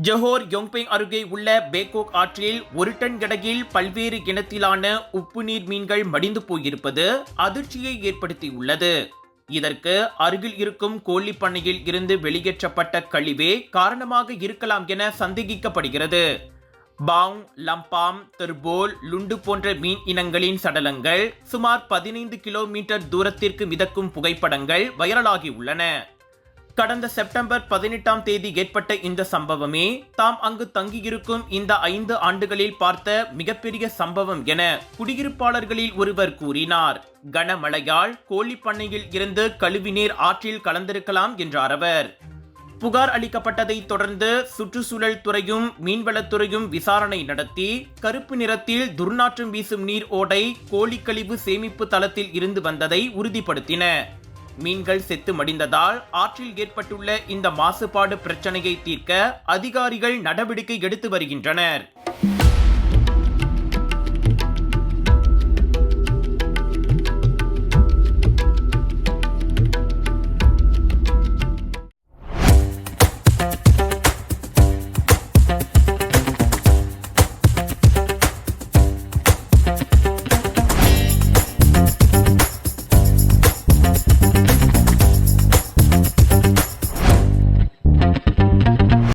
ஜொஹோர் யோங்பெங் அருகே உள்ள பேகோக் ஆற்றில் 1 டன் எடையில் பல்வேறு இனத்திலான உப்பு நீர் மீன்கள் மடிந்து போயிருப்பது அதிர்ச்சியை ஏற்படுத்தியுள்ளது. இதற்கு அருகில் இருக்கும் கோழி பண்ணையில் இருந்து வெளியேற்றப்பட்ட கழிவே காரணமாக இருக்கலாம் என சந்தேகிக்கப்படுகிறது. பாங், லம்பாம், தெர்போல், லுண்டு போன்ற மீன் இனங்களின் சடலங்கள் சுமார் 15 கிலோமீட்டர் தூரத்திற்கு மிதக்கும் புகைப்படங்கள் வைரலாகி உள்ளன. கடந்த செப்டம்பர் 18ஆம் தேதி ஏற்பட்ட இந்த சம்பவமே தாம் அங்கு தங்கியிருக்கும் இந்த 5 ஆண்டுகளில் பார்த்த மிகப்பெரிய சம்பவம் என குடியிருப்பாளர்களில் ஒருவர் கூறினார். கனமழையால் கோழி பண்ணையில் இருந்து கழிவுநீர் ஆற்றில் கலந்திருக்கலாம் என்றார் அவர். புகார் அளிக்கப்பட்டதை தொடர்ந்து சுற்றுச்சூழல் துறையும் மீன்வளத்துறையும் விசாரணை நடத்தி கருப்பு நிறத்தில் துர்நாற்றம் வீசும் நீர் ஓடை கோழிக்கழிவு சேமிப்பு தளத்தில் இருந்து வந்ததை உறுதிப்படுத்தின. மீன்கள் செத்து மடிந்ததால் ஆற்றில் ஏற்பட்டுள்ள இந்த மாசுபாடு பிரச்சனையை தீர்க்க அதிகாரிகள் நடவடிக்கை எடுத்து வருகின்றனர்.